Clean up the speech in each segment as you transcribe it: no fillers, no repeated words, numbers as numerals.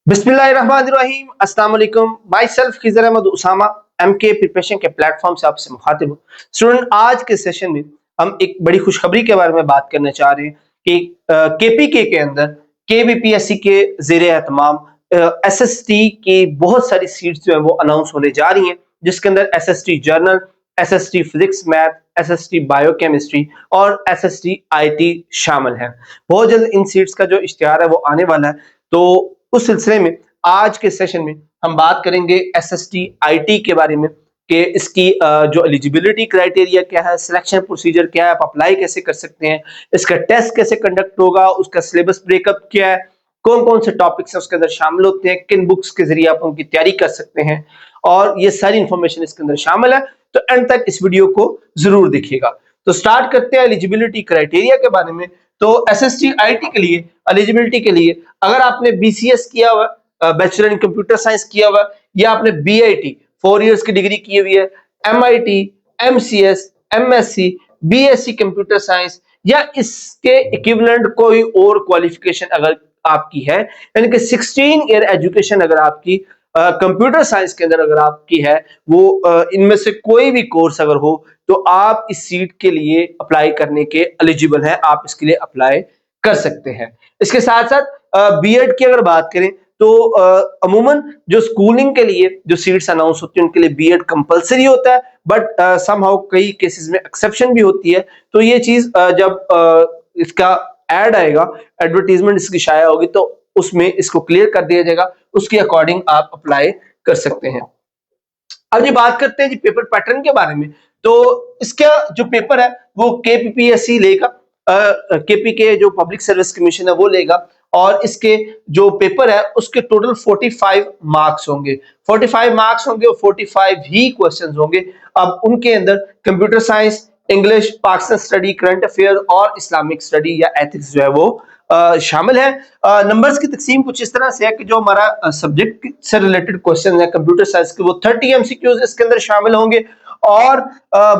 बिस्मिल्लाहिर्रहमानिर्रहीम अस्सलाम वालेकुम। My self Khizar Ahmed Usama MK preparation के प्लेटफॉर्म से आपसे मुखातिब हूँ। स्टूडेंट, आज के सेशन में हम एक बड़ी खुशखबरी के बारे में बात करना चाह रहे हैं कि केपीके के अंदर केवीपीएससी के जेर एहतमाम एसएसटी की बहुत सारी सीट्स जो है वो अनाउंस होने जा रही हैं, जिसके अंदर SST journal, SST physics math, SST biochemistry और एसएसटी आईटी शामिल हैं। बहुत जल्द इन सीट्स का जो इश्तिहार है वो आने वाला है। तो उस सिलसिले में आज के सेशन में हम बात करेंगे एसएसटी आईटी के बारे में कि इसकी जो एलिजिबिलिटी क्राइटेरिया क्या है, सिलेक्शन प्रोसीजर क्या है, आप अप्लाई कैसे कर सकते हैं, इसका टेस्ट कैसे कंडक्ट होगा, उसका सिलेबस ब्रेकअप क्या है, कौन कौन से टॉपिक्स उसके अंदर शामिल होते हैं, किन बुक्स के जरिए आप उनकी तैयारी कर सकते हैं, और ये सारी इंफॉर्मेशन इसके अंदर शामिल है। तो एंड तक इस वीडियो को जरूर देखिएगा। तो स्टार्ट करते हैं एलिजिबिलिटी क्राइटेरिया के बारे में। तो एसएसटी आईटी के लिए एलिजिबिलिटी के लिए अगर आपने बीसीएस किया हुआ, बैचलर इन कंप्यूटर साइंस किया हुआ, या आपने बीआईटी 4 इयर्स की डिग्री की हुई है, MIT, MCS, MSc, BSc computer science या इसके इक्विवेलेंट कोई और क्वालिफिकेशन अगर आपकी है, यानी कि 16 ईयर एजुकेशन अगर आपकी कंप्यूटर साइंस के अंदर अगर आपकी है, वो इनमें से कोई भी कोर्स अगर हो, तो आप इस सीट के लिए अप्लाई करने के एलिजिबल हैं, आप इसके लिए अप्लाई कर सकते हैं। इसके साथ साथ बीएड की अगर बात करें तो अमूमन जो स्कूलिंग के लिए जो सीट्स अनाउंस होती है उनके लिए बीएड कंपलसरी होता है, बट समहाउ कई केसेस में एक्सेप्शन भी होती है। तो ये चीज जब इसका एड आएगा, एडवर्टीजमेंट इसकी शाया होगी, तो उसमें इसको क्लियर कर दिया जाएगा, उसके अकॉर्डिंग आप अप्लाई कर सकते हैं। अब ये बात करते हैं जी पेपर पैटर्न के बारे में। तो इसका जो पेपर है वो केपीपीएससी लेगा, केपी के जो पब्लिक सर्विस कमीशन है वो लेगा, और इसके जो पेपर है उसके टोटल 45 मार्क्स होंगे। 45 मार्क्स होंगे और 45 ही क्वेश्चंस होंगे। अब उनके अंदर computer science, English, Pakistan study, current affair और इस्लामिक स्टडी या एथिक्स जो है वो शामिल है। नंबर्स की तकसीम कुछ इस तरह से है कि जो हमारा सब्जेक्ट से रिलेटेड क्वेश्चन है कंप्यूटर साइंस के, वो 30 एमसीक्यूज इसके अंदर शामिल होंगे, और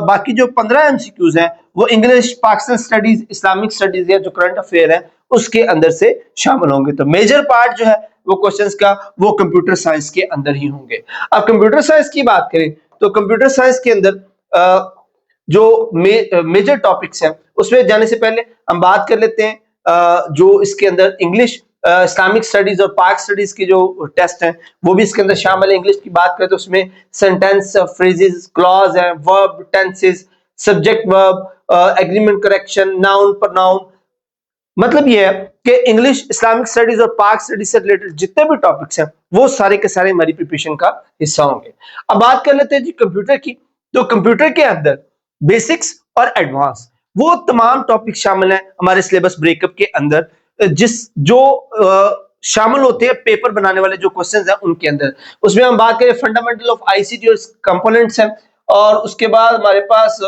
बाकी जो 15 एमसीक्यूज हैं वो English, Pakistan studies, Islamic studies या जो करंट अफेयर है उसके अंदर से शामिल होंगे। तो मेजर पार्ट जो है वो क्वेश्चंस का वो कंप्यूटर साइंस के अंदर ही होंगे। अब कंप्यूटर साइंस की बात करें तो कंप्यूटर साइंस के अंदर जो मेजर टॉपिक्स हैं उसमें जाने से पहले हम बात कर लेते हैं जो इसके अंदर इंग्लिश, इस्लामिक स्टडीज और पाक स्टडीज की जो टेस्ट हैं वो भी इसके अंदर शामिल है। इंग्लिश की बात करें तो उसमें सेंटेंस, फ्रेजेस, क्लॉज है, verb, tenses, subject verb, agreement correction, noun, pronoun. मतलब ये है कि इंग्लिश, इस्लामिक स्टडीज और पाक स्टडीज से रिलेटेड जितने भी टॉपिक्स हैं वो सारे के सारे हमारी प्रिपरेशन का हिस्सा होंगे। अब बात कर लेते हैं जी कंप्यूटर की। तो कंप्यूटर के अंदर बेसिक्स और एडवांस वो तमाम टॉपिक शामिल हैं हमारे सिलेबस ब्रेकअप के अंदर, जिस जो शामिल होते हैं पेपर बनाने वाले जो क्वेश्चंस हैं उनके अंदर। उसमें हम बात करें फंडामेंटल ऑफ आईसीटी और कंपोनेंट्स हैं, और उसके बाद हमारे पास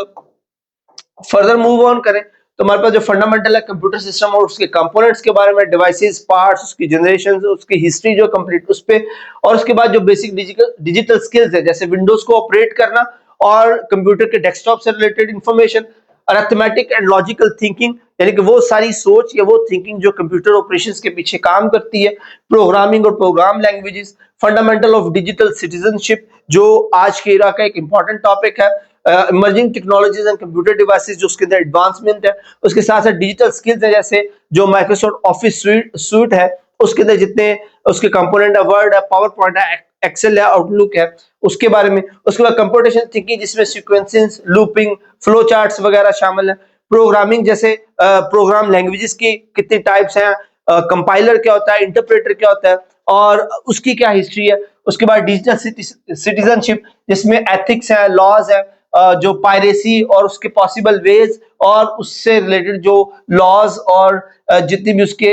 फर्दर मूव ऑन करें तो हमारे पास जो फंडामेंटल है कंप्यूटर सिस्टम और उसके कंपोनेंट्स के बारे में, डिवाइसेस, पार्ट्स, उसकी जनरेशन, उसकी हिस्ट्री जो कंप्लीट उस पे, और उसके बाद जो बेसिक डिजिटल स्किल्स है जैसे विंडोज को ऑपरेट करना और कंप्यूटर के डेस्कटॉप से related information, arithmetic and logical thinking, यानी कि वो सारी सोच या वो थिंकिंग जो कंप्यूटर ऑपरेशंस के पीछे काम करती है, प्रोग्रामिंग और program languages, fundamental of digital citizenship जो आज के इरा का एक इंपॉर्टेंट टॉपिक है, emerging technologies and computer devices जो उसके अंदर एडवांसमेंट है, उसके साथ साथ डिजिटल स्किल्स है जैसे जो माइक्रोसॉफ्ट ऑफिस सूट है उसके अंदर जितने उसके कंपोनेंट है, वर्ड है, पावर पॉइंट है, एक्सेल है, आउटलुक है, उसके बारे में। उसके बाद कंप्यूटेशन थिंकिंग जिसमें सीक्वेंसिंग, लूपिंग, फ्लो चार्ट्स वगैरह शामिल है। प्रोग्रामिंग जैसे प्रोग्राम लैंग्वेजेस की कितनी टाइप्स हैं, कंपाइलर क्या होता है, इंटरप्रेटर क्या होता है और उसकी क्या हिस्ट्री है। उसके बाद डिजिटल सिटीजनशिप जिसमें एथिक्स है, लॉज है, जो पायरेसी और उसके पॉसिबल वेज और उससे रिलेटेड जो लॉज और जितनी भी उसके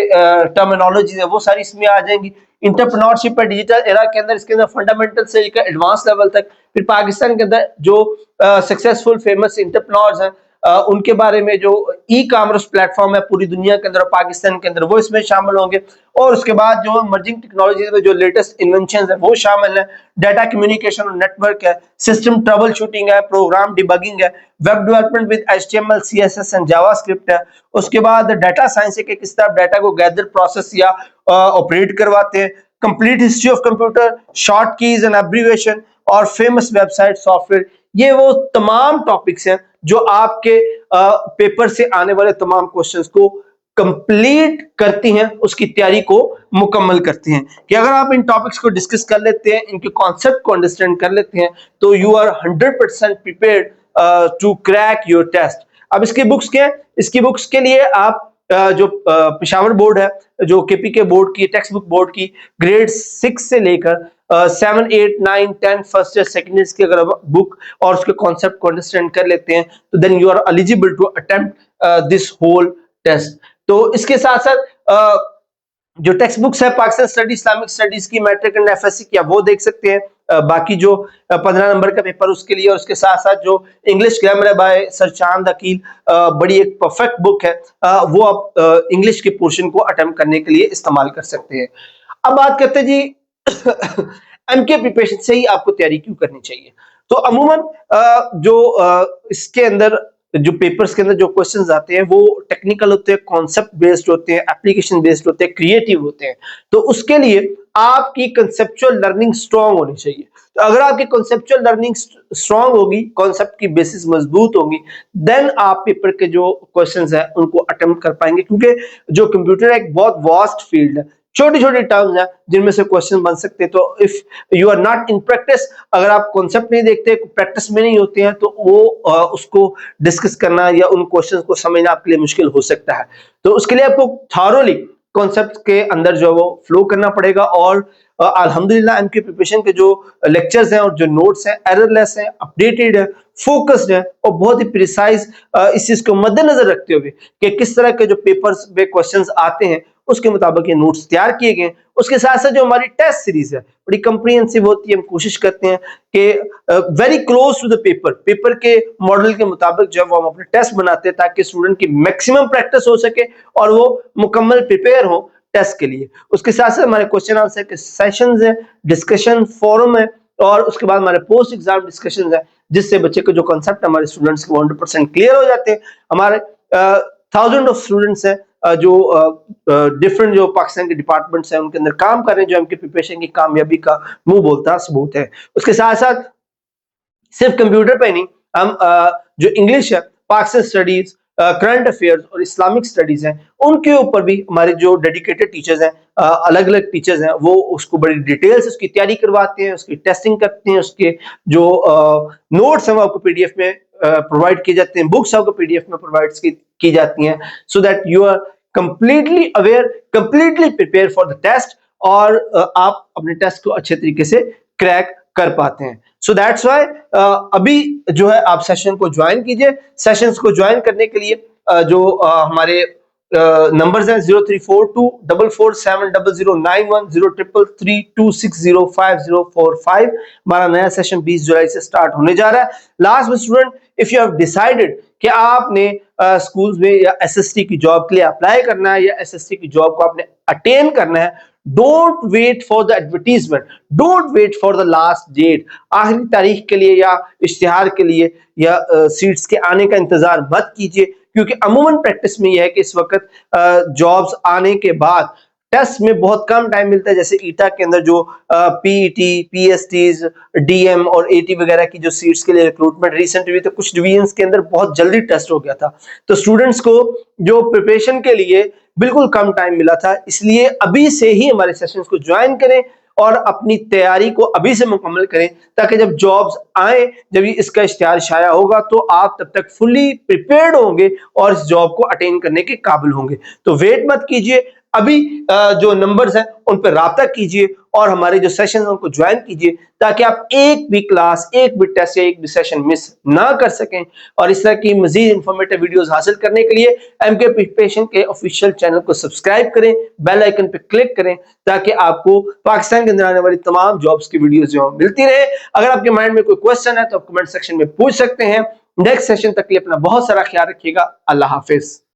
टर्मिनोलॉजी है वो सारी इसमें आ जाएंगी। इंटरप्रेन्योरशिप है डिजिटल एरा के अंदर, इसके अंदर फंडामेंटल से लेकर एडवांस लेवल तक। फिर पाकिस्तान के अंदर जो सक्सेसफुल फेमस इंटरप्रेन्योर्स हैं उनके बारे में, जो ई कॉमर्स प्लेटफॉर्म है पूरी दुनिया के अंदर और पाकिस्तान के अंदर, वो इसमें शामिल होंगे। और उसके बाद जो इमर्जिंग टेक्नोलॉजीज में जो लेटेस्ट इन्वेंशंस है वो शामिल है। डाटा कम्युनिकेशन और नेटवर्क है, सिस्टम ट्रबल शूटिंग है, प्रोग्राम डिबगिंग है, web development with HTML, CSS and JavaScript है। उसके बाद डाटा साइंस है कि किस तरह डाटा को गैदर, प्रोसेस या ऑपरेट करवाते हैं। Complete history of computer, short keys and abbreviation और फेमस वेबसाइट सॉफ्टवेयर, ये वो तमाम टॉपिक्स हैं जो आपके पेपर से आने वाले तमाम क्वेश्चंस को कंप्लीट करती हैं, उसकी तैयारी को मुकम्मल करती हैं। कि अगर आप इन टॉपिक्स को डिस्कस कर लेते हैं, इनके कॉन्सेप्ट को अंडरस्टैंड कर लेते हैं, तो you are 100% prepared to crack your test. अब इसकी बुक्स क्या है? इसकी बुक्स के लिए आप जो पेशावर बोर्ड है, जो केपी के बोर्ड की टेक्स्ट बुक बोर्ड की ग्रेड 6 से लेकर 7, 8, 9, 10 फर्स्ट या सेकंड ईयर की अगर बुक और उसके कॉन्सेप्ट को अंडरस्टैंड कर लेते हैं, तो then you are eligible to attempt this whole test. तो इसके साथ साथ जो टेक्स्ट बुक्स है पाकिस्तान स्टडी, इस्लामिक स्टडीज की, मैट्रिक एंड एफएससी की, आप वो देख सकते हैं। बाकी जो 15 नंबर का पेपर उसके लिए, और उसके साथ साथ जो इंग्लिश ग्रामर है बाय सर चांद अकील, बड़ी एक परफेक्ट बुक है, वो आप इंग्लिश के पोर्शन को अटेम्प्ट करने के लिए इस्तेमाल कर सकते हैं। अब बात करते हैं जी एमके प्रिपरेशन से ही आपको तैयारी क्यों करनी चाहिए। तो अमूमन इसके अंदर जो पेपर्स के अंदर जो क्वेश्चंस आते हैं वो टेक्निकल होते हैं, कॉन्सेप्ट बेस्ड होते हैं, एप्लीकेशन बेस्ड होते हैं, क्रिएटिव होते हैं। तो उसके लिए आपकी कंसेप्चुअल लर्निंग स्ट्रांग होनी चाहिए। तो अगर आपकी कंसेप्चुअल लर्निंग स्ट्रांग होगी, कॉन्सेप्ट की बेसिस मजबूत होगी, देन आप पेपर के जो क्वेश्चंस हैं उनको अटेम्प्ट कर पाएंगे। क्योंकि जो कंप्यूटर एक बहुत वास्ट फील्ड है, छोटी छोटी टर्म्स हैं जिनमें से क्वेश्चन बन सकते हैं। तो if you are not in practice, अगर आप कॉन्सेप्ट नहीं देखते, प्रैक्टिस में नहीं होते हैं, तो वो उसको डिस्कस करना या उन क्वेश्चन को समझना आपके लिए मुश्किल हो सकता है। तो उसके लिए आपको थॉरोली कॉन्सेप्ट के अंदर जो है वो फ्लो करना पड़ेगा। और अल्हम्दुलिल्लाह एमके प्रिपरेशन के जो लेक्चर्स हैं और जो नोट्स हैं एररलेस हैं, अपडेटेड है, फोकस्ड है और बहुत ही प्रिसाइज, इस चीज को मद्देनजर रखते हुए कि किस तरह के जो पेपर्स में क्वेश्चंस आते हैं उसके मुताबिक ये नोट्स तैयार किए गए। उसके साथ साथ जो हमारी टेस्ट सीरीज है बड़ी कंप्रिहेंसिव होती है। हम कोशिश करते हैं कि very close to the paper के मॉडल के मुताबिक जब हम अपने टेस्ट बनाते हैं ताकि स्टूडेंट की मैक्सिमम प्रैक्टिस हो सके और वो मुकम्मल प्रिपेयर हो टेस्ट के लिए। उसके साथ साथ हमारे क्वेश्चन आंसर के सेशंस है, डिस्कशन फोरम है और उसके बाद हमारे पोस्ट एग्जाम डिस्कशन है, जिससे बच्चे के जो कॉन्सेप्ट हमारे स्टूडेंट्स के 100% क्लियर हो जाते हैं। हमारे थाउजेंड ऑफ स्टूडेंट्स हैं जो डिफरेंट जो पाकिस्तान के डिपार्टमेंट्स हैं उनके अंदर काम कर रहे हैं, जो एमके प्रिपरेशन की कामयाबी का मुंह बोलता सबूत है। उसके साथ साथ सिर्फ कंप्यूटर पे नहीं, हम जो इंग्लिश है, पाकिस्तान स्टडीज, करंट अफेयर्स और इस्लामिक स्टडीज हैं, उनके ऊपर भी हमारे जो डेडिकेटेड टीचर्स हैं, अलग अलग टीचर्स हैं, वो उसको बड़ी डिटेल से उसकी तैयारी करवाते हैं, उसकी टेस्टिंग करते हैं, उसके जो नोट्स हैं वो आपको पीडीएफ में प्रोवाइड किए जाते हैं, बुक्स आपको पीडीएफ में प्रोवाइड की जाती हैं, so that you are completely aware, completely prepare for the test और आप अपने टेस्ट को अच्छे तरीके से क्रैक कर पाते हैं। सो दैट्स व्हाई अभी जो है आप सेशन को ज्वाइन कीजिए। सेशंस को ज्वाइन करने के लिए जो हमारे नंबर्स हैं 034244700910 0333260505। हमारा नया सेशन 20 जुलाई से स्टार्ट होने जा रहा है। लास्ट में student, if you have decided कि आपने स्कूल्स में या एसएसटी की जॉब के लिए अप्लाई करना है या एसएसटी की जॉब को आपने अटेन करना है, don't wait for the advertisement, don't wait for the last date. आखिरी तारीख के लिए या इश्तिहार के लिए या सीट्स के आने का इंतजार मत कीजिए, क्योंकि अमूमन प्रैक्टिस में यह है कि इस वक्त जॉब्स आने के बाद टेस्ट में बहुत कम टाइम मिलता है। जैसे ईटा के अंदर जो पीईटी, पीएसटीज, डीएम और एटी वगैरह की जो सीट्स के लिए रिक्रूटमेंट रिसेंट हुई, तो कुछ डिवीजन्स के अंदर बहुत जल्दी टेस्ट हो गया था। तो स्टूडेंट्स को जो प्रिपरेशन के लिए बिल्कुल कम टाइम मिला था, इसलिए अभी से ही हमारे सेशंस को ज्वाइन करें और अपनी तैयारी को अभी से मुकम्मल करें, ताकि जब जॉब्स आए, जब इसका इश्तिहार शाया होगा, तो आप तब तक फुली प्रिपेयर्ड होंगे और इस जॉब को अटेन करने के काबिल होंगे। तो वेट मत कीजिए, अभी जो नंबर्स हैं उन पर राब्ता कीजिए और हमारे जो सेशन हैं उनको ज्वाइन कीजिए, ताकि आप एक भी क्लास, एक भी टेस्ट या एक भी सेशन मिस ना कर सकें। और इस तरह की मजीद इंफॉर्मेटिव वीडियोस हासिल करने के लिए एमके प्रिपरेशन के ऑफिशियल चैनल को सब्सक्राइब करें, बेल आइकन पर क्लिक करें, ताकि आपको पाकिस्तान के अंदर आने वाली तमाम जॉब्स की वीडियोस जो मिलती रहे। अगर आपके माइंड में कोई क्वेश्चन है तो आप कमेंट सेक्शन में पूछ सकते हैं। नेक्स्ट सेशन तक के लिए अपना बहुत सारा ख्याल रखिएगा। अल्लाह हाफिज।